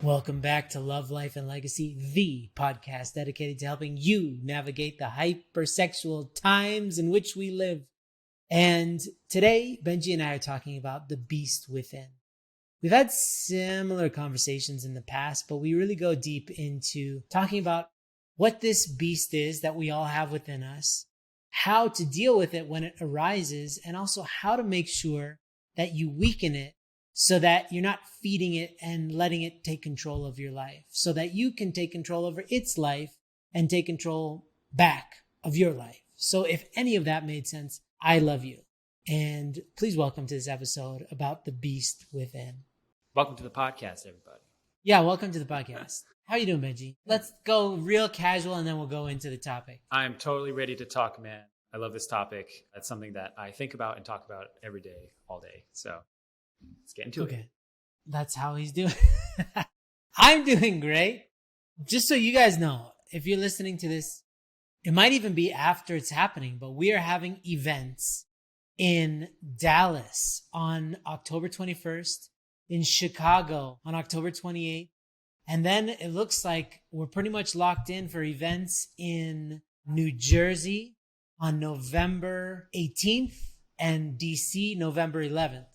Welcome back to Love, Life, and Legacy, the podcast dedicated to helping you navigate the hypersexual times in which we live. And today, Benjy and I are talking about the beast within. We've had similar conversations in the past, but we really go deep into talking about what this beast is that we all have within us, how to deal with it when it arises, and also how to make sure that you weaken it so that you're not feeding it and letting it take control of your life, so that you can take control over its life and take control back of your life. So if any of that made sense, I love you. And please welcome to this episode about the beast within. Welcome to the podcast, everybody. Yeah, welcome to the podcast. How you doing, Benjy? Let's go real casual and then we'll go into the topic. I'm totally ready to talk, man. I love this topic. That's something that I think about and talk about every day, all day. So let's get into it. That's how he's doing. I'm doing great. Just so you guys know, if you're listening to this, it might even be after it's happening, but we are having events in Dallas on October 21st, in Chicago on October 28th. And then it looks like we're pretty much locked in for events in New Jersey on November 18th and DC November 11th.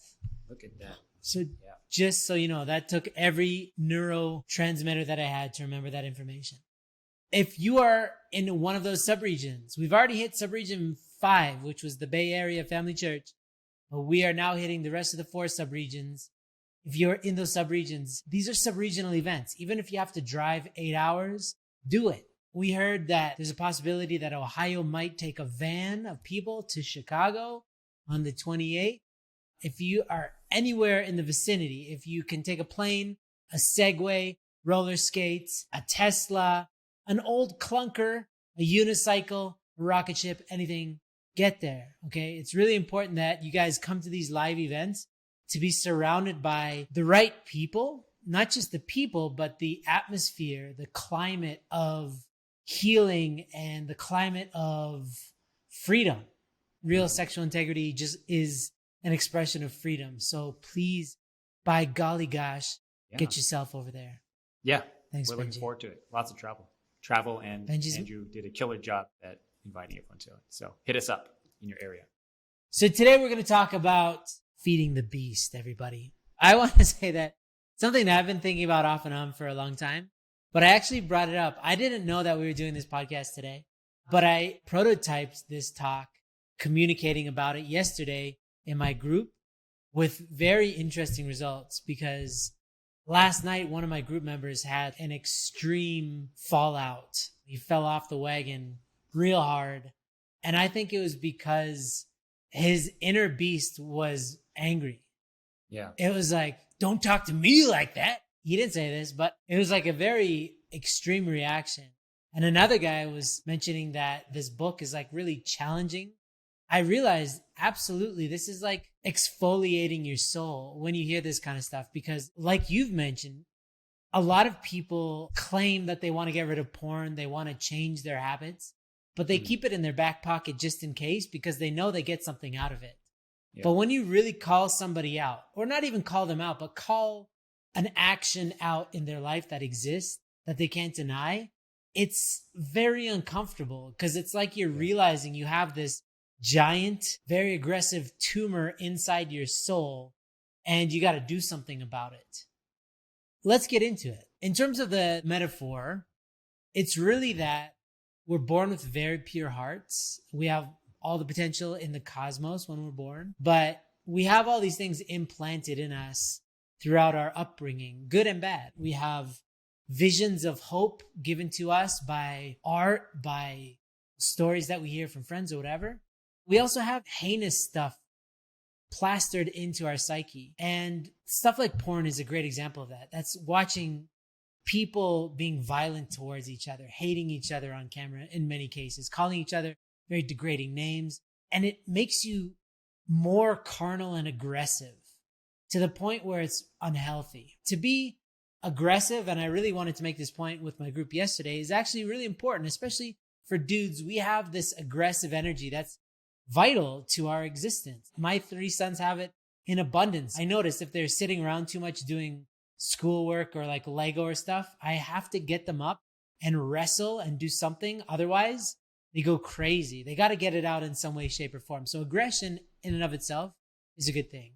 Look at that. So just so you know, that took every neurotransmitter that I had to remember that information. If you are in one of those subregions, we've already hit subregion 5, which was the Bay Area Family Church, but we are now hitting the rest of the 4 subregions. If you're in those subregions, these are subregional events. Even if you have to drive 8 hours, do it. We heard that there's a possibility that Ohio might take a van of people to Chicago on the 28th. If you are anywhere in the vicinity, if you can take a plane, a Segway, roller skates, a Tesla, an old clunker, a unicycle, a rocket ship, anything, get there, okay? It's really important that you guys come to these live events to be surrounded by the right people, not just the people, but the atmosphere, the climate of healing and the climate of freedom. Real sexual integrity just is an expression of freedom. So please, by golly gosh, get yourself over there. Yeah. Thanks, We're Benjy. looking forward to it. Lots of travel, and Benjy's... Andrew did a killer job at inviting everyone to it. So hit us up in your area. So today we're going to talk about feeding the beast, everybody. I want to say that something that I've been thinking about off and on for a long time, but I actually brought it up. I didn't know that we were doing this podcast today, but I prototyped this talk, communicating about it yesterday in my group with very interesting results, because last night one of my group members had an extreme fallout. He fell off the wagon real hard. And I think it was because his inner beast was angry. Yeah. It was like, don't talk to me like that. He didn't say this, but it was like a very extreme reaction. And another guy was mentioning that this book is like really challenging. I realized absolutely this is like exfoliating your soul when you hear this kind of stuff, because like you've mentioned, a lot of people claim that they want to get rid of porn. They want to change their habits, but they keep it in their back pocket just in case, because they know they get something out of it. Yeah. But when you really call somebody out, or not even call them out, but call an action out in their life that exists, that they can't deny, it's very uncomfortable, because it's like you're realizing you have this giant, very aggressive tumor inside your soul, and you got to do something about it. Let's get into it. In terms of the metaphor, it's really that we're born with very pure hearts. We have all the potential in the cosmos when we're born, but we have all these things implanted in us throughout our upbringing, good and bad. We have visions of hope given to us by art, by stories that we hear from friends or whatever. We also have heinous stuff plastered into our psyche. And stuff like porn is a great example of that. That's watching people being violent towards each other, hating each other on camera in many cases, calling each other very degrading names. And it makes you more carnal and aggressive to the point where it's unhealthy. To be aggressive, and I really wanted to make this point with my group yesterday, is actually really important, especially for dudes. We have this aggressive energy that's vital to our existence. My 3 sons have it in abundance. I notice if they're sitting around too much doing schoolwork or like Lego or stuff, I have to get them up and wrestle and do something. Otherwise, they go crazy. They got to get it out in some way, shape, or form. So aggression in and of itself is a good thing.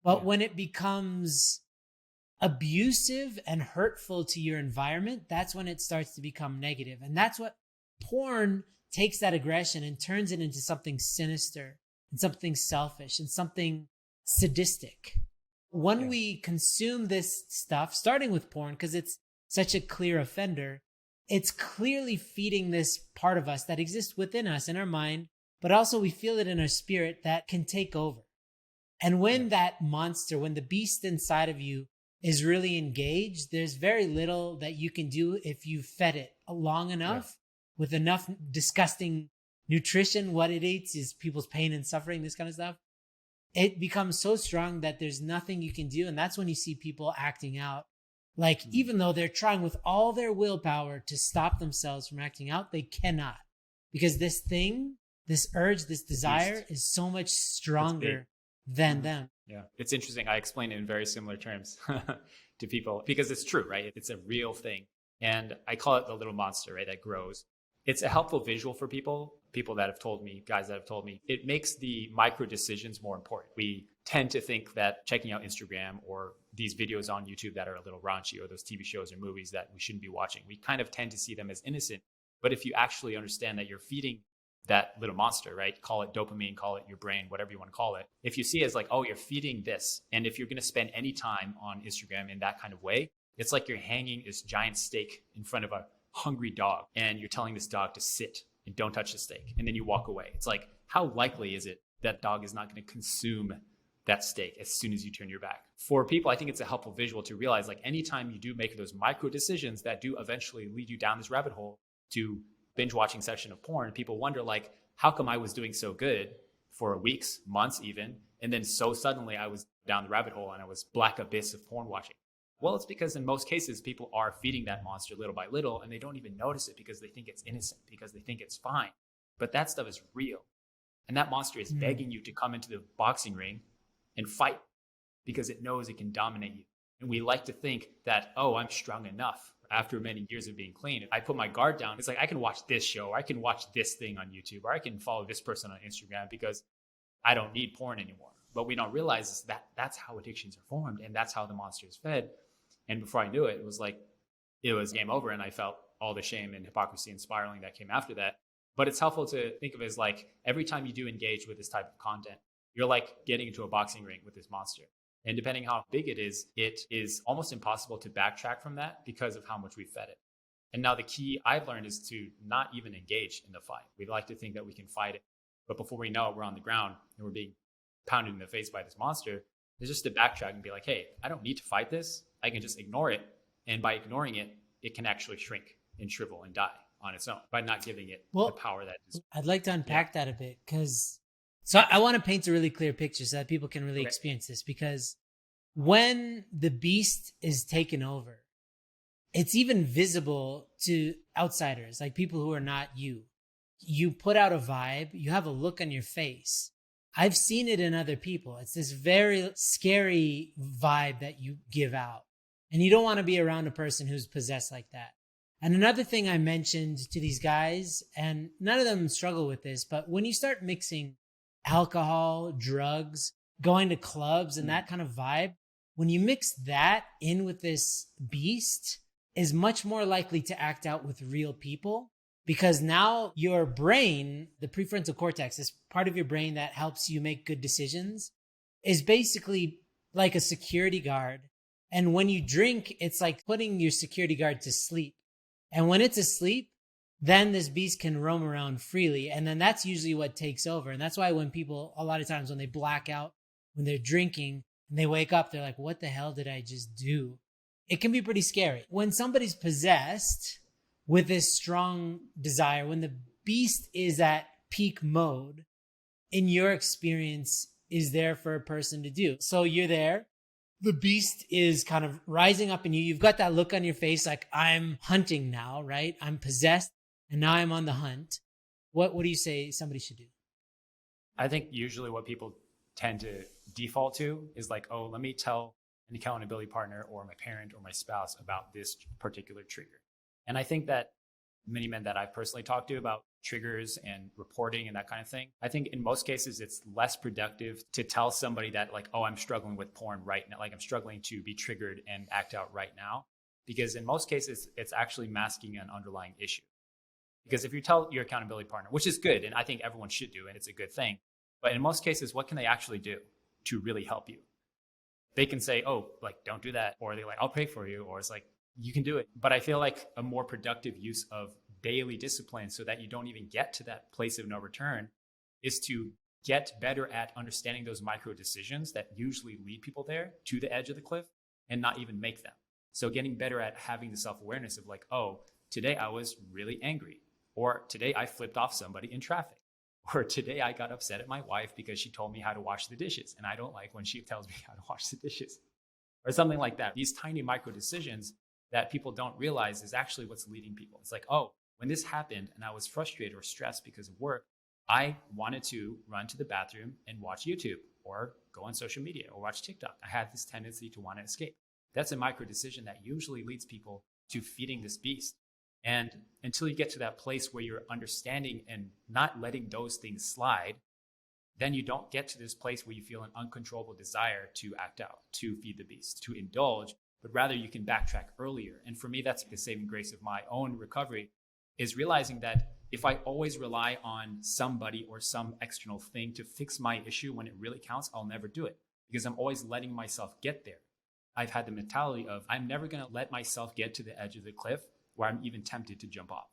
But when it becomes abusive and hurtful to your environment, that's when it starts to become negative. And that's what porn takes, that aggression, and turns it into something sinister and something selfish and something sadistic. When we consume this stuff, starting with porn, because it's such a clear offender, it's clearly feeding this part of us that exists within us in our mind, but also we feel it in our spirit that can take over. And when that monster, when the beast inside of you is really engaged, there's very little that you can do if you fed it long enough with enough disgusting nutrition. What it eats is people's pain and suffering, this kind of stuff. It becomes so strong that there's nothing you can do. And that's when you see people acting out. Like, even though they're trying with all their willpower to stop themselves from acting out, they cannot. Because this thing, this urge, this desire is so much stronger than them. Yeah. It's interesting. I explain it in very similar terms to people because it's true, right? It's a real thing. And I call it the little monster, right? That grows. It's a helpful visual for people that have told me, guys that have told me, it makes the micro decisions more important. We tend to think that checking out Instagram or these videos on YouTube that are a little raunchy, or those TV shows or movies that we shouldn't be watching, we kind of tend to see them as innocent. But if you actually understand that you're feeding that little monster, right? Call it dopamine, call it your brain, whatever you want to call it. If you see it as like, oh, you're feeding this. And if you're going to spend any time on Instagram in that kind of way, it's like you're hanging this giant steak in front of a hungry dog and you're telling this dog to sit and don't touch the steak. And then you walk away. It's like, how likely is it that dog is not going to consume that steak as soon as you turn your back? For people, I think it's a helpful visual to realize, like, anytime you do make those micro decisions that do eventually lead you down this rabbit hole to binge watching session of porn, people wonder, like, how come I was doing so good for weeks, months even, and then so suddenly I was down the rabbit hole and I was black abyss of porn watching? Well, it's because in most cases, people are feeding that monster little by little, and they don't even notice it because they think it's innocent, because they think it's fine. But that stuff is real. And that monster is begging you to come into the boxing ring and fight because it knows it can dominate you. And we like to think that, oh, I'm strong enough after many years of being clean. If I put my guard down, it's like I can watch this show, or I can watch this thing on YouTube, or I can follow this person on Instagram because I don't need porn anymore. But we don't realize is that that's how addictions are formed, and that's how the monster is fed. And before I knew it, it was like, it was game over. And I felt all the shame and hypocrisy and spiraling that came after that. But it's helpful to think of it as like, every time you do engage with this type of content, you're like getting into a boxing ring with this monster. And depending how big it is almost impossible to backtrack from that because of how much we fed it. And now the key I've learned is to not even engage in the fight. We like to think that we can fight it, but before we know it, we're on the ground and we're being pounded in the face by this monster. It's just to backtrack and be like, hey, I don't need to fight this. I can just ignore it. And by ignoring it, it can actually shrink and shrivel and die on its own by not giving it the power that it is. I'd like to unpack that a bit, because I want to paint a really clear picture so that people can really experience this. Because when the beast is taken over, it's even visible to outsiders, like people who are not you. You put out a vibe, you have a look on your face. I've seen it in other people. It's this very scary vibe that you give out. And you don't want to be around a person who's possessed like that. And another thing I mentioned to these guys, and none of them struggle with this, but when you start mixing alcohol, drugs, going to clubs and that kind of vibe, when you mix that in with this beast, is much more likely to act out with real people. Because now your brain, the prefrontal cortex, this part of your brain that helps you make good decisions, is basically like a security guard. And when you drink, it's like putting your security guard to sleep. And when it's asleep, then this beast can roam around freely. And then that's usually what takes over. And that's why when people, a lot of times when they black out, when they're drinking and they wake up, they're like, what the hell did I just do? It can be pretty scary. When somebody's possessed with this strong desire, when the beast is at peak mode, in your experience, is there for a person to do? So you're there. The beast is kind of rising up in you. You've got that look on your face like, I'm hunting now, right? I'm possessed and now I'm on the hunt. What do you say somebody should do? I think usually what people tend to default to is like, oh, let me tell an accountability partner or my parent or my spouse about this particular trigger. And I think that many men that I've personally talked to about triggers and reporting and that kind of thing, I think in most cases it's less productive to tell somebody that like, oh, I'm struggling with porn right now. Like I'm struggling to be triggered and act out right now. Because in most cases, it's actually masking an underlying issue. Because if you tell your accountability partner, which is good, and I think everyone should do, and it's a good thing, but in most cases, what can they actually do to really help you? They can say, oh, like, don't do that. Or they're like, I'll pray for you. Or it's like, you can do it. But I feel like a more productive use of daily discipline so that you don't even get to that place of no return is to get better at understanding those micro decisions that usually lead people there to the edge of the cliff and not even make them. So getting better at having the self-awareness of like, oh, today I was really angry, or today I flipped off somebody in traffic, or today I got upset at my wife because she told me how to wash the dishes and I don't like when she tells me how to wash the dishes, or something like that. These tiny micro decisions that people don't realize is actually what's leading people. It's like, oh, when this happened and I was frustrated or stressed because of work, I wanted to run to the bathroom and watch YouTube or go on social media or watch TikTok. I had this tendency to want to escape. That's a micro decision that usually leads people to feeding this beast. And until you get to that place where you're understanding and not letting those things slide, then you don't get to this place where you feel an uncontrollable desire to act out, to feed the beast, to indulge, but rather you can backtrack earlier. And for me, that's the saving grace of my own recovery, is realizing that if I always rely on somebody or some external thing to fix my issue when it really counts, I'll never do it because I'm always letting myself get there. I've had the mentality of I'm never going to let myself get to the edge of the cliff where I'm even tempted to jump off.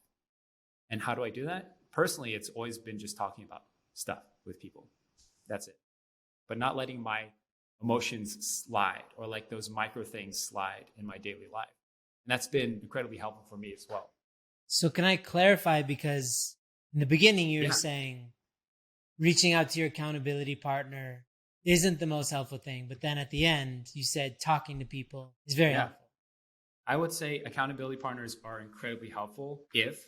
And how do I do that? Personally, it's always been just talking about stuff with people. That's it. But not letting my emotions slide or like those micro things slide in my daily life. And that's been incredibly helpful for me as well. So can I clarify, because in the beginning you were saying reaching out to your accountability partner isn't the most helpful thing, but then at the end you said talking to people is very helpful. I would say accountability partners are incredibly helpful if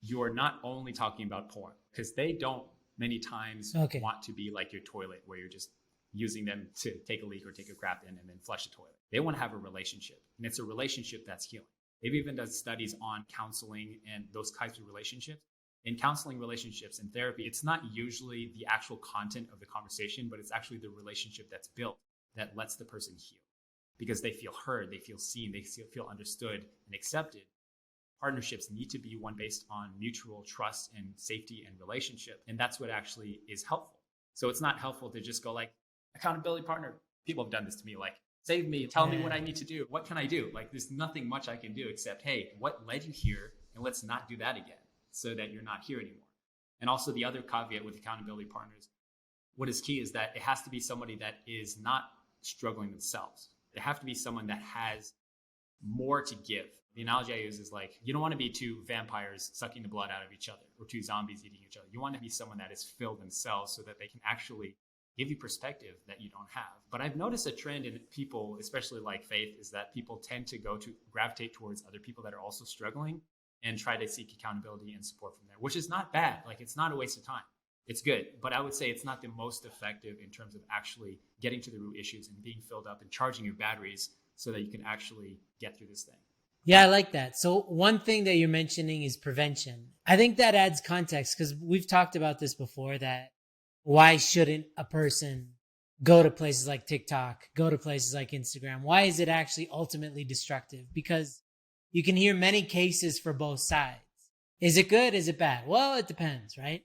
you're not only talking about porn, because they don't many times want to be like your toilet where you're just using them to take a leak or take a crap in and then flush the toilet. They want to have a relationship, and it's a relationship that's healing. They've even done studies on counseling and those types of relationships. In counseling relationships and therapy, it's not usually the actual content of the conversation, but it's actually the relationship that's built that lets the person heal because they feel heard, they feel seen, they feel understood and accepted. Partnerships need to be one based on mutual trust and safety and relationship. And that's what actually is helpful. So it's not helpful to just go like, accountability partner. People have done this to me, like, save me, tell me what I need to do. What can I do? Like, there's nothing much I can do except, hey, what led you here? And let's not do that again so that you're not here anymore. And also the other caveat with accountability partners, what is key is that it has to be somebody that is not struggling themselves. They have to be someone that has more to give. The analogy I use is like, you don't want to be two vampires sucking the blood out of each other or two zombies eating each other. You want to be someone that is filled themselves so that they can actually give you perspective that you don't have. But I've noticed a trend in people, especially like Faith, is that people tend to gravitate towards other people that are also struggling and try to seek accountability and support from there, which is not bad. Like, it's not a waste of time. It's good. But I would say it's not the most effective in terms of actually getting to the root issues and being filled up and charging your batteries so that you can actually get through this thing. Yeah, I like that. So one thing that you're mentioning is prevention. I think that adds context because we've talked about this before, that why shouldn't a person go to places like TikTok, go to places like Instagram? Why is it actually ultimately destructive? Because you can hear many cases for both sides. Is it good? Is it bad? Well, it depends, right?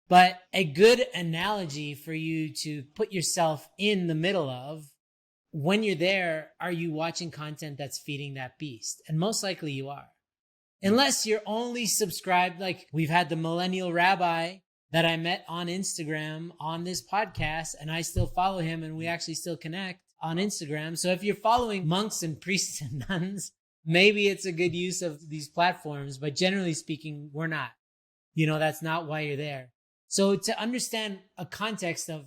But a good analogy for you to put yourself in the middle of, when you're there, are you watching content that's feeding that beast? And most likely you are. Unless you're only subscribed, like we've had the millennial rabbi that I met on Instagram on this podcast, and I still follow him and we actually still connect on Instagram. So if you're following monks and priests and nuns, maybe it's a good use of these platforms, but generally speaking, we're not. That's not why you're there. So to understand a context of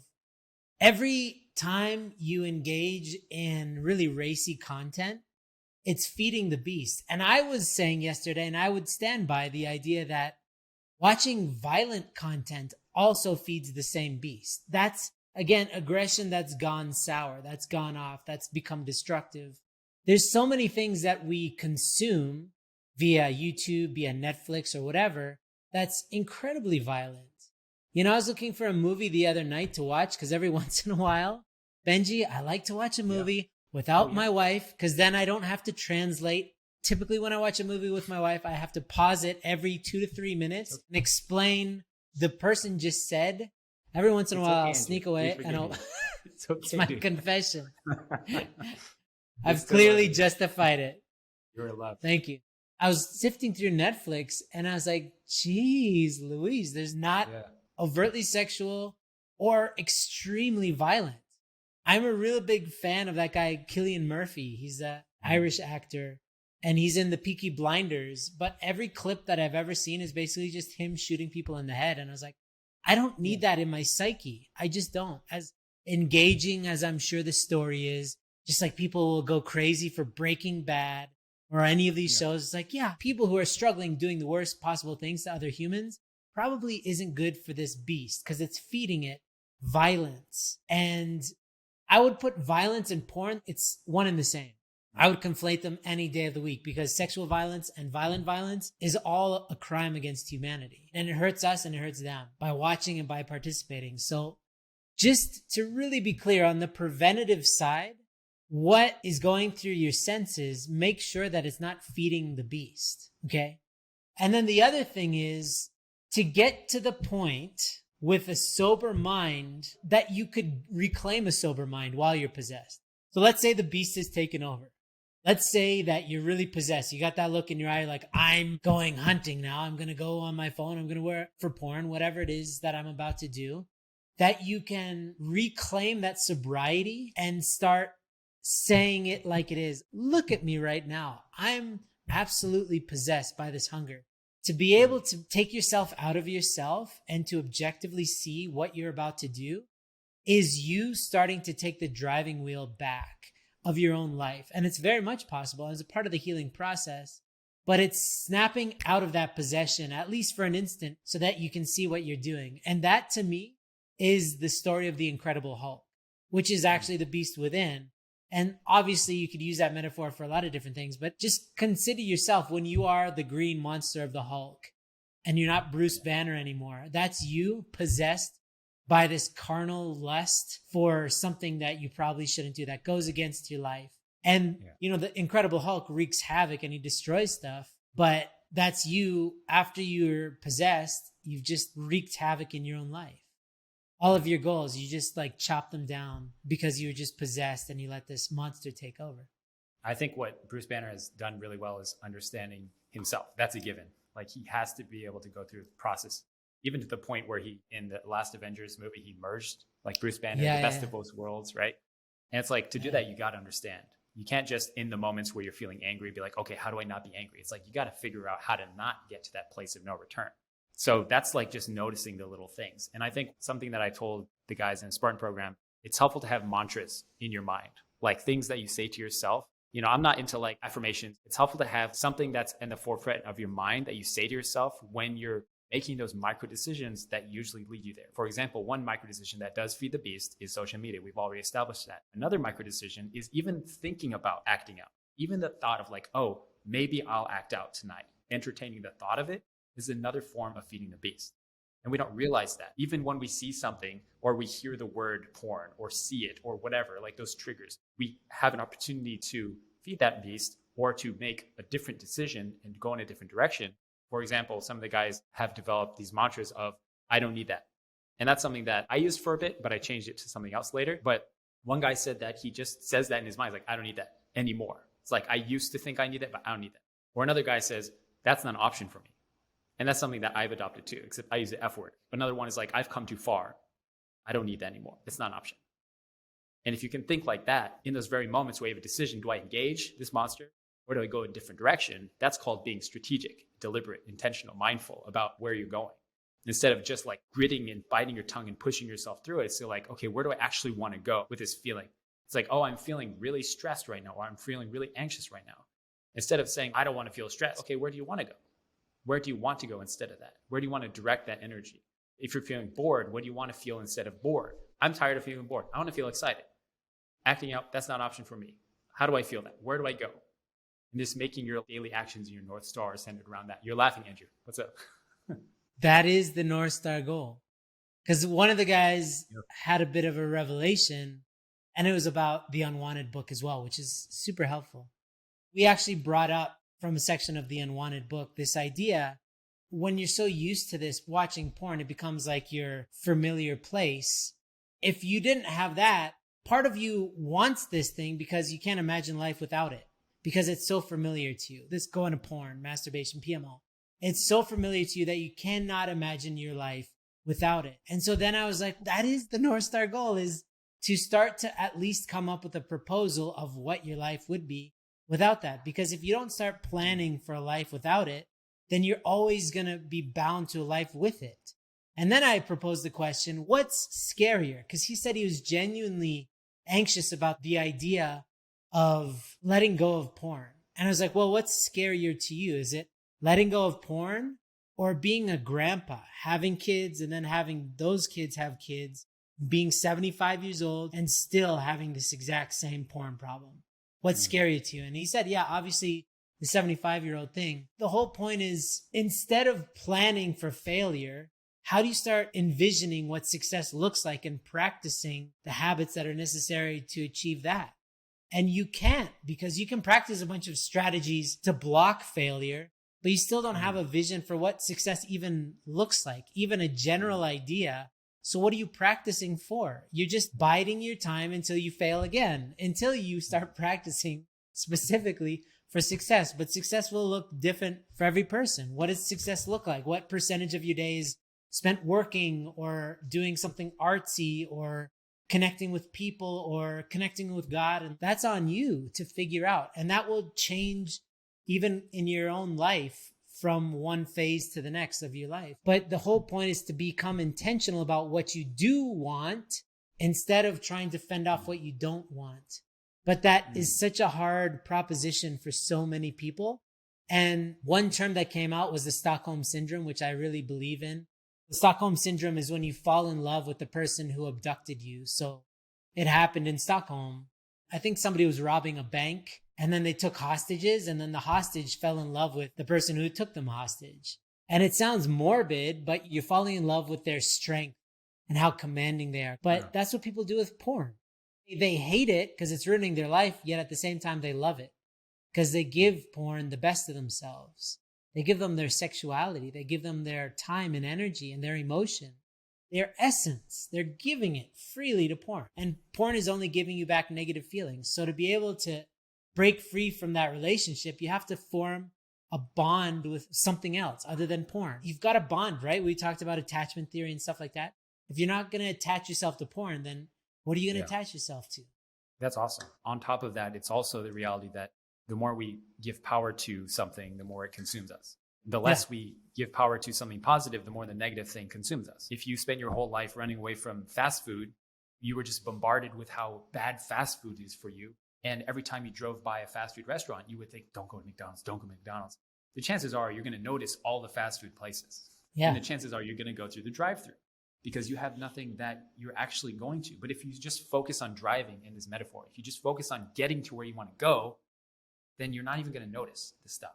every time you engage in really racy content, it's feeding the beast. And I was saying yesterday, and I would stand by the idea that watching violent content also feeds the same beast. That's Again, aggression that's gone sour, that's gone off, that's become destructive. There's so many things that we consume via YouTube, via Netflix or whatever, that's incredibly violent. I was looking for a movie the other night to watch because every once in a while, Benji, I like to watch a movie without my wife because then I don't have to translate. Typically, when I watch a movie with my wife, I have to pause it every 2 to 3 minutes and explain the person just said. Every once in a while, I'll sneak away and I'll. It's my confession. I've clearly justified it. You're allowed. Thank you. I was sifting through Netflix and I was like, geez, Louise, there's not overtly sexual or extremely violent. I'm a real big fan of that guy, Cillian Murphy. He's an Irish actor and he's in the Peaky Blinders. But every clip that I've ever seen is basically just him shooting people in the head. And I was like, I don't need that in my psyche. I just don't. As engaging as I'm sure the story is, just like people will go crazy for Breaking Bad or any of these shows. It's like, people who are struggling doing the worst possible things to other humans probably isn't good for this beast because it's feeding it violence. And I would put violence and porn, it's one and the same. I would conflate them any day of the week because sexual violence and violent violence is all a crime against humanity. And it hurts us and it hurts them by watching and by participating. So just to really be clear on the preventative side, what is going through your senses, make sure that it's not feeding the beast. Okay. And then the other thing is to get to the point with a sober mind that you could reclaim a sober mind while you're possessed. So let's say the beast is taken over. Let's say that you're really possessed. You got that look in your eye like, I'm going hunting now. I'm going to go on my phone. I'm going to wear it for porn, whatever it is that I'm about to do. That you can reclaim that sobriety and start saying it like it is. Look at me right now. I'm absolutely possessed by this hunger. To be able to take yourself out of yourself and to objectively see what you're about to do is you starting to take the driving wheel back of your own life. And it's very much possible as a part of the healing process, but it's snapping out of that possession, at least for an instant, so that you can see what you're doing. And that to me is the story of the Incredible Hulk, which is actually the beast within. And obviously you could use that metaphor for a lot of different things, but just consider yourself when you are the green monster of the Hulk and you're not Bruce Banner anymore. That's you possessed by this carnal lust for something that you probably shouldn't do that goes against your life. And, the Incredible Hulk wreaks havoc and he destroys stuff, but that's you after you're possessed. You've just wreaked havoc in your own life. All of your goals, you just like chop them down because you were just possessed and you let this monster take over. I think what Bruce Banner has done really well is understanding himself. That's a given. Like he has to be able to go through the process, even to the point where he, in the last Avengers movie, he merged like Bruce Banner, the best of both worlds, right? And it's like to do that, you got to understand. You can't just in the moments where you're feeling angry, be like, okay, how do I not be angry? It's like, you got to figure out how to not get to that place of no return. So that's like just noticing the little things. And I think something that I told the guys in the Spartan program, it's helpful to have mantras in your mind, like things that you say to yourself. I'm not into like affirmations. It's helpful to have something that's in the forefront of your mind that you say to yourself when you're making those micro decisions that usually lead you there. For example, one micro decision that does feed the beast is social media. We've already established that. Another micro decision is even thinking about acting out. Even the thought of like, oh, maybe I'll act out tonight. Entertaining the thought of it is another form of feeding the beast. And we don't realize that. Even when we see something or we hear the word porn or see it or whatever, like those triggers, we have an opportunity to feed that beast or to make a different decision and go in a different direction. For example, some of the guys have developed these mantras of, I don't need that. And that's something that I used for a bit, but I changed it to something else later. But one guy said that he just says that in his mind, like, I don't need that anymore. It's like, I used to think I need that, but I don't need that. Or another guy says, that's not an option for me. And that's something that I've adopted too, except I use the F word. Another one is like, I've come too far. I don't need that anymore. It's not an option. And if you can think like that, in those very moments where you have a decision, do I engage this monster or do I go a different direction? That's called being strategic, deliberate, intentional, mindful about where you're going. Instead of just like gritting and biting your tongue and pushing yourself through it, it's like, okay, where do I actually want to go with this feeling? It's like, oh, I'm feeling really stressed right now, or I'm feeling really anxious right now. Instead of saying, I don't want to feel stressed. Okay, where do you want to go? Where do you want to go instead of that? Where do you want to direct that energy? If you're feeling bored, what do you want to feel instead of bored? I'm tired of feeling bored. I want to feel excited. Acting out, that's not an option for me. How do I feel that? Where do I go? And just making your daily actions and your North Star centered around that. You're laughing, Andrew. What's up? That is the North Star goal. Because one of the guys had a bit of a revelation, and it was about the Unwanted book as well, which is super helpful. We actually brought up from a section of the Unwanted book this idea, when you're so used to this watching porn, it becomes like your familiar place. If you didn't have that, part of you wants this thing because you can't imagine life without it, because it's so familiar to you. This going to porn, masturbation, PMO. It's so familiar to you that you cannot imagine your life without it. And so then I was like, that is the North Star goal, is to start to at least come up with a proposal of what your life would be without that. Because if you don't start planning for a life without it, then you're always going to be bound to a life with it. And then I proposed the question, what's scarier? Because he said he was genuinely anxious about the idea of letting go of porn. And I was like, well, what's scarier to you? Is it letting go of porn, or being a grandpa, having kids and then having those kids have kids, being 75 years old and still having this exact same porn problem? What's scarier to you? And he said, yeah, obviously the 75-year-old thing. The whole point is, instead of planning for failure, how do you start envisioning what success looks like and practicing the habits that are necessary to achieve that? And you can't, because you can practice a bunch of strategies to block failure, but you still don't have a vision for what success even looks like, even a general idea. So what are you practicing for? You're just biding your time until you fail again, until you start practicing specifically for success. But success will look different for every person. What does success look like? What percentage of your day is spent working or doing something artsy or connecting with people or connecting with God? And that's on you to figure out. And that will change even in your own life from one phase to the next of your life. But the whole point is to become intentional about what you do want instead of trying to fend off what you don't want. But that is such a hard proposition for so many people. And one term that came out was the Stockholm Syndrome, which I really believe in. The Stockholm Syndrome is when you fall in love with the person who abducted you. So it happened in Stockholm. I think somebody was robbing a bank, and then they took hostages, and then the hostage fell in love with the person who took them hostage. And it sounds morbid, but you're falling in love with their strength and how commanding they are. But that's what people do with porn. They hate it because it's ruining their life, yet at the same time they love it because they give porn the best of themselves. They give them their sexuality. They give them their time and energy and their emotion, their essence. They're giving it freely to porn. And porn is only giving you back negative feelings. So to be able to break free from that relationship, you have to form a bond with something else other than porn. You've got a bond, right? We talked about attachment theory and stuff like that. If you're not going to attach yourself to porn, then what are you going to attach yourself to? That's awesome. On top of that, it's also the reality that the more we give power to something, the more it consumes us. The less we give power to something positive, the more the negative thing consumes us. If you spend your whole life running away from fast food, you were just bombarded with how bad fast food is for you. And every time you drove by a fast food restaurant, you would think, don't go to McDonald's, don't go to McDonald's. The chances are you're going to notice all the fast food places. And the chances are you're going to go through the drive-thru because you have nothing that you're actually going to. But if you just focus on driving in this metaphor, if you just focus on getting to where you want to go, then you're not even going to notice the stuff.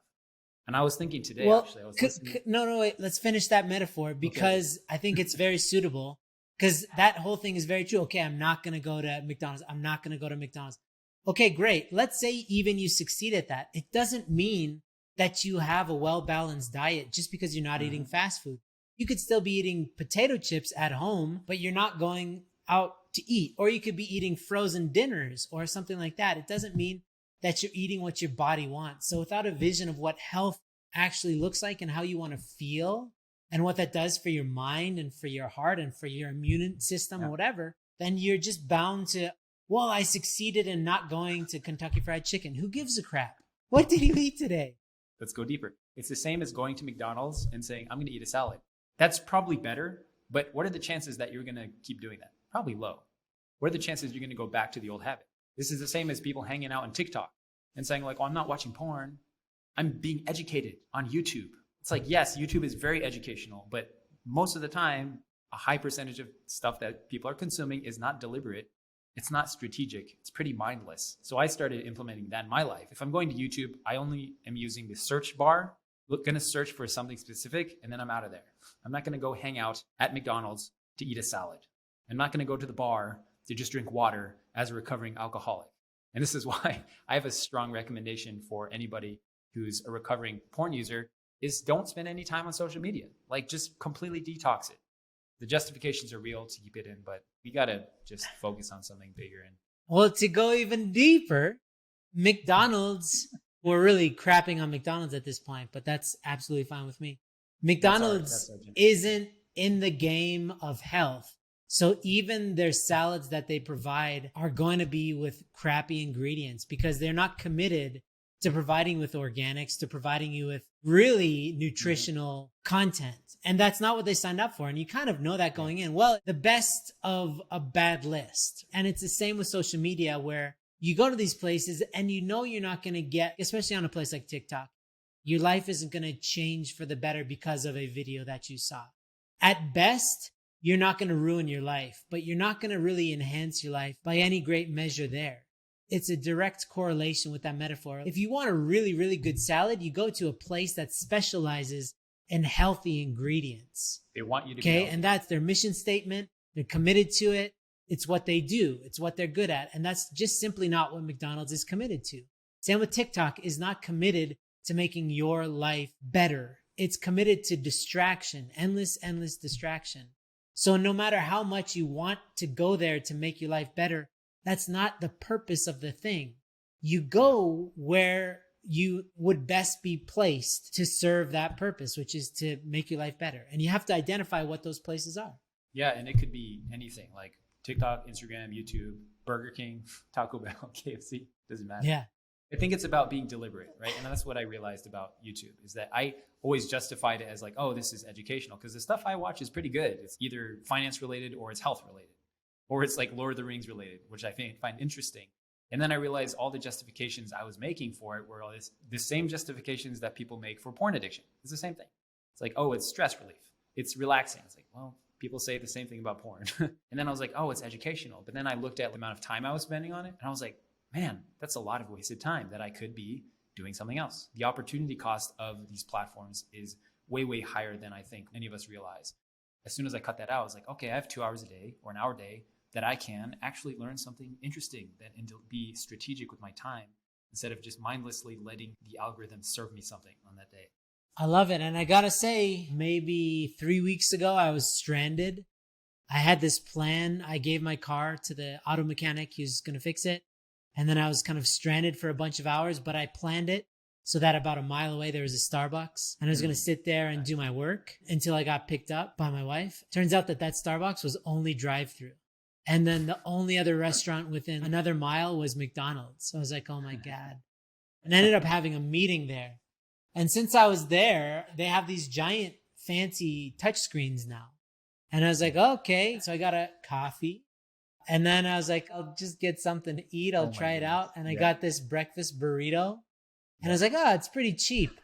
And I was thinking today, actually, I was listening. No, wait. Let's finish that metaphor because I think it's very suitable because that whole thing is very true. Okay, I'm not going to go to McDonald's. I'm not going to go to McDonald's. Okay, great. Let's say even you succeed at that. It doesn't mean that you have a well-balanced diet just because you're not eating fast food. You could still be eating potato chips at home, but you're not going out to eat. Or you could be eating frozen dinners or something like that. It doesn't mean that you're eating what your body wants. So without a vision of what health actually looks like and how you want to feel and what that does for your mind and for your heart and for your immune system or whatever, then you're just bound to, well, I succeeded in not going to Kentucky Fried Chicken. Who gives a crap? What did you eat today? Let's go deeper. It's the same as going to McDonald's and saying, I'm going to eat a salad. That's probably better, but what are the chances that you're going to keep doing that? Probably low. What are the chances you're going to go back to the old habit? This is the same as people hanging out on TikTok and saying like, oh, I'm not watching porn. I'm being educated on YouTube. It's like, yes, YouTube is very educational, but most of the time a high percentage of stuff that people are consuming is not deliberate. It's not strategic. It's pretty mindless. So I started implementing that in my life. If I'm going to YouTube, I only am using the search bar, going to search for something specific, and then I'm out of there. I'm not going to go hang out at McDonald's to eat a salad. I'm not going to go to the bar to just drink water as a recovering alcoholic. And this is why I have a strong recommendation for anybody who's a recovering porn user is don't spend any time on social media. Like just completely detox it. The justifications are real to keep it in, but we got to just focus on something bigger. And well, to go even deeper, McDonald's, we're really crapping on McDonald's at this point, but that's absolutely fine with me. McDonald's isn't in the game of health. So even their salads that they provide are going to be with crappy ingredients because they're not committed to providing with organics, to providing you with really nutritional content. And that's not what they signed up for. And you kind of know that going in. Well, the best of a bad list. And it's the same with social media where you go to these places and you know you're not going to get, especially on a place like TikTok, your life isn't going to change for the better because of a video that you saw. At best, you're not going to ruin your life, but you're not going to really enhance your life by any great measure there. It's a direct correlation with that metaphor. If you want a really, really good salad, you go to a place that specializes in healthy ingredients. They want you to be healthy. Okay, and that's their mission statement. They're committed to it. It's what they do. It's what they're good at. And that's just simply not what McDonald's is committed to. Same with TikTok is not committed to making your life better. It's committed to distraction, endless distraction. So no matter how much you want to go there to make your life better, that's not the purpose of the thing. You go where you would best be placed to serve that purpose, which is to make your life better. And you have to identify what those places are. Yeah, and it could be anything like TikTok, Instagram, YouTube, Burger King, Taco Bell, KFC, doesn't matter. Yeah. I think it's about being deliberate, right? And that's what I realized about YouTube is that I always justified it as like, oh, this is educational because the stuff I watch is pretty good. It's either finance related or it's health related. Or it's like Lord of the Rings related, which I find interesting. And then I realized all the justifications I was making for it were all the same justifications that people make for porn addiction. It's the same thing. It's like, oh, it's stress relief. It's relaxing. It's like, well, people say the same thing about porn. And then I was like, oh, it's educational. But then I looked at the amount of time I was spending on it. And I was like, man, that's a lot of wasted time that I could be doing something else. The opportunity cost of these platforms is way, way higher than I think any of us realize. As soon as I cut that out, I was like, okay, I have 2 hours a day or an hour a day that I can actually learn something interesting and to be strategic with my time instead of just mindlessly letting the algorithm serve me something on that day. I love it. And I got to say, maybe 3 weeks ago, I was stranded. I had this plan. I gave my car to the auto mechanic. He was going to fix it. And then I was kind of stranded for a bunch of hours, but I planned it so that about a mile away, there was a Starbucks. And I was going to sit there and do my work until I got picked up by my wife. Turns out that Starbucks was only drive-through. And then the only other restaurant within another mile was McDonald's. So I was like, oh my God. And I ended up having a meeting there. And since I was there, they have these giant fancy touchscreens now. And I was like, okay. So I got a coffee. And then I was like, I'll just get something to eat. I'll try it out. And I got this breakfast burrito. And I was like, oh, it's pretty cheap.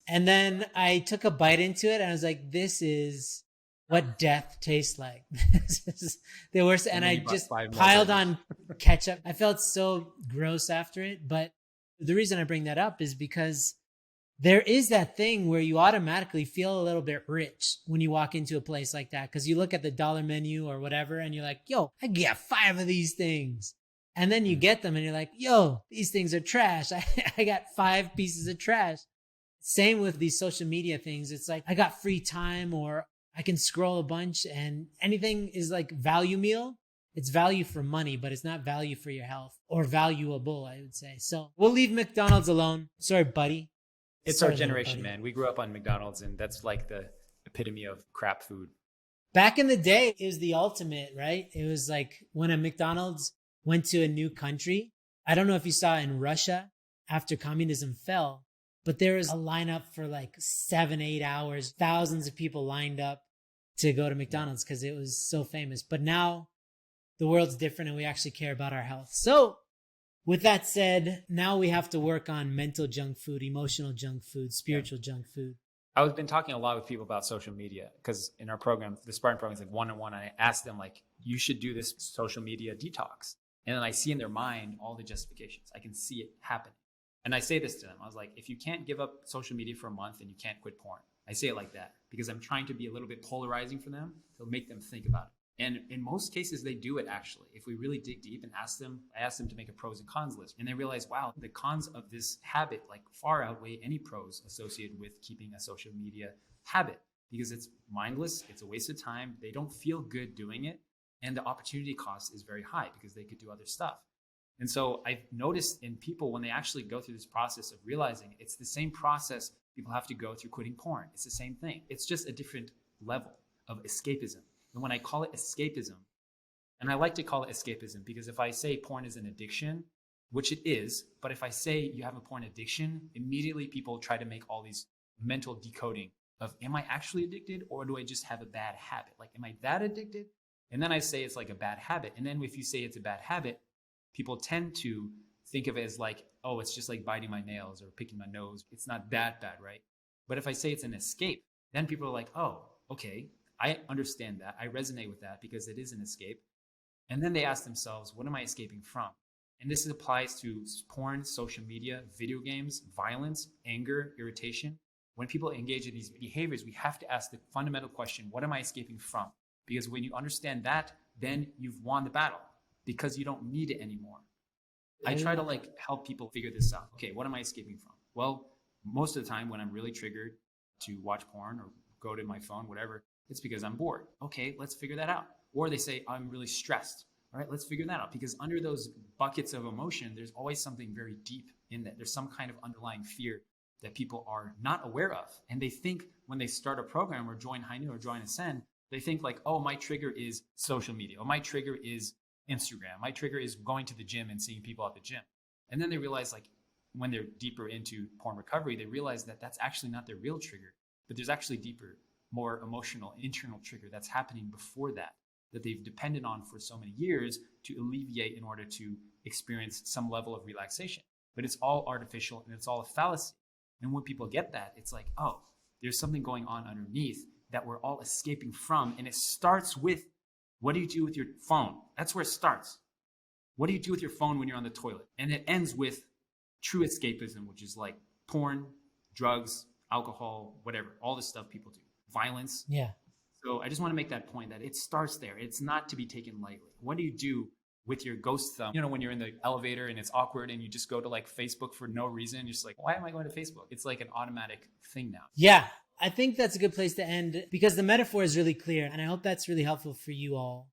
And then I took a bite into it. And I was like, this what death tastes like. This is the worst. And I just piled on ketchup. I felt so gross after it. But the reason I bring that up is because there is that thing where you automatically feel a little bit rich when you walk into a place like that. Because you look at the dollar menu or whatever and you're like, yo, I can get 5 of these things. And then you get them and you're like, yo, these things are trash. I got 5 pieces of trash. Same with these social media things. It's like, I got free time or I can scroll a bunch and anything is like value meal. It's value for money, but it's not value for your health or valuable, I would say. So we'll leave McDonald's alone. Sorry, buddy. It's our generation, man. We grew up on McDonald's and that's like the epitome of crap food. Back in the day, it was the ultimate, right? It was like when a McDonald's went to a new country. I don't know if you saw in Russia after communism fell, but there was a lineup for like 7-8 hours, thousands of people lined up to go to McDonald's because it was so famous. But now the world's different and we actually care about our health. So with that said, now we have to work on mental junk food, emotional junk food, spiritual junk food. I've been talking a lot with people about social media because in our program, the Spartan program is like one-on-one. And I ask them like, you should do this social media detox. And then I see in their mind all the justifications. I can see it happen. And I say this to them. I was like, if you can't give up social media for a month, then you can't quit porn. I say it like that because I'm trying to be a little bit polarizing for them to make them think about it. And in most cases, they do it actually. If we really dig deep and I ask them to make a pros and cons list. And they realize, wow, the cons of this habit like far outweigh any pros associated with keeping a social media habit because it's mindless, it's a waste of time, they don't feel good doing it, and the opportunity cost is very high because they could do other stuff. And so I've noticed in people when they actually go through this process of realizing it's the same process people have to go through quitting porn. It's the same thing. It's just a different level of escapism. And when I call it escapism, and I like to call it escapism because if I say porn is an addiction, which it is, but if I say you have a porn addiction, immediately people try to make all these mental decoding of, am I actually addicted or do I just have a bad habit? Like, am I that addicted? And then I say it's like a bad habit. And then if you say it's a bad habit, people tend to think of it as like, oh, it's just like biting my nails or picking my nose. It's not that bad, right? But if I say it's an escape, then people are like, oh, okay, I understand that. I resonate with that because it is an escape. And then they ask themselves, what am I escaping from? And this applies to porn, social media, video games, violence, anger, irritation. When people engage in these behaviors, we have to ask the fundamental question, what am I escaping from? Because when you understand that, then you've won the battle because you don't need it anymore. I try to like help people figure this out. Okay, what am I escaping from? Well, most of the time when I'm really triggered to watch porn or go to my phone, whatever, it's because I'm bored. Okay, let's figure that out. Or they say, I'm really stressed. All right, let's figure that out. Because under those buckets of emotion, there's always something very deep in that. There's some kind of underlying fear that people are not aware of. And they think when they start a program or join Hainu or join Ascend, they think like, oh, my trigger is social media. Or my trigger is Instagram. My trigger is going to the gym and seeing people at the gym. And then they realize like when they're deeper into porn recovery, they realize that that's actually not their real trigger, but there's actually deeper, more emotional, internal trigger that's happening before that they've depended on for so many years to alleviate in order to experience some level of relaxation. But it's all artificial and it's all a fallacy. And when people get that, it's like, oh, there's something going on underneath that we're all escaping from. And it starts with, what do you do with your phone? That's where it starts. What do you do with your phone when you're on the toilet? And it ends with true escapism, which is like porn, drugs, alcohol, whatever, all this stuff people do. Violence. Yeah. So I just want to make that point that it starts there. It's not to be taken lightly. What do you do with your ghost thumb? You know, when you're in the elevator and it's awkward and you just go to like Facebook for no reason, you're just like, why am I going to Facebook? It's like an automatic thing now. Yeah. I think that's a good place to end because the metaphor is really clear. And I hope that's really helpful for you all.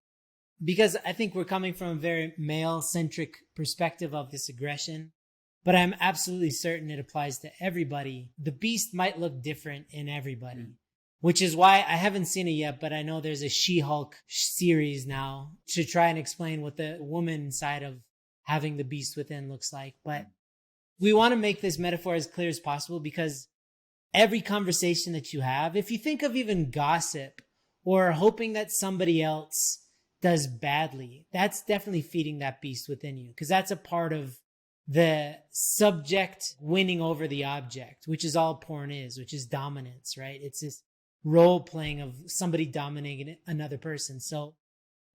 Because I think we're coming from a very male-centric perspective of this aggression. But I'm absolutely certain it applies to everybody. The beast might look different in everybody. Mm-hmm. Which is why I haven't seen it yet, but I know there's a She-Hulk series now to try and explain what the woman side of having the beast within looks like. But we want to make this metaphor as clear as possible because every conversation that you have, if you think of even gossip or hoping that somebody else does badly, that's definitely feeding that beast within you because that's a part of the subject winning over the object, which is all porn is, which is dominance, right? It's this role playing of somebody dominating another person. So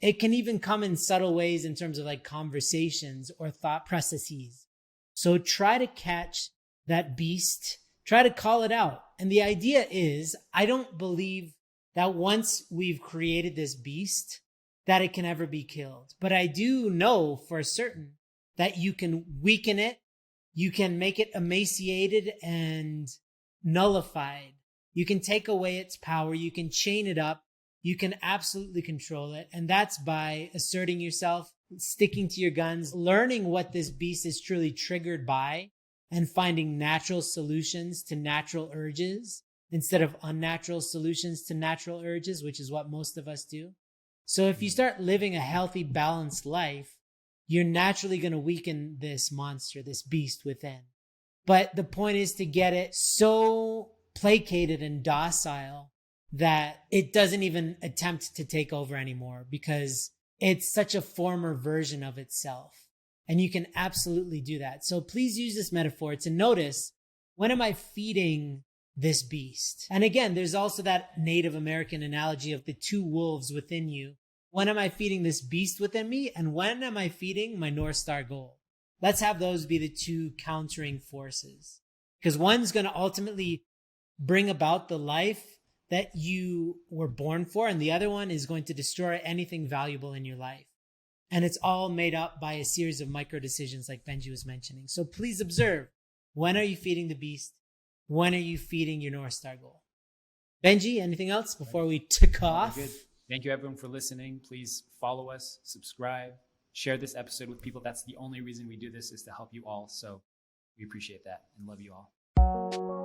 it can even come in subtle ways in terms of like conversations or thought processes. So try to catch that beast, try to call it out. And the idea is, I don't believe that once we've created this beast, that it can ever be killed. But I do know for certain that you can weaken it, you can make it emaciated and nullified. You can take away its power. You can chain it up. You can absolutely control it. And that's by asserting yourself, sticking to your guns, learning what this beast is truly triggered by, and finding natural solutions to natural urges instead of unnatural solutions to natural urges, which is what most of us do. So if you start living a healthy, balanced life, you're naturally going to weaken this monster, this beast within. But the point is to get it so placated and docile that it doesn't even attempt to take over anymore because it's such a former version of itself. And you can absolutely do that. So please use this metaphor to notice, when am I feeding this beast. And again, there's also that Native American analogy of the two wolves within you. When am I feeding this beast within me? And when am I feeding my North Star goal? Let's have those be the two countering forces. Because one's going to ultimately bring about the life that you were born for, and the other one is going to destroy anything valuable in your life. And it's all made up by a series of micro decisions like Benjy was mentioning. So please observe, when are you feeding the beast? When are you feeding your North Star goal? Benjy, anything else before we tick off? Good. Thank you everyone for listening. Please follow us, subscribe, share this episode with people. That's the only reason we do this, is to help you all. So we appreciate that and love you all.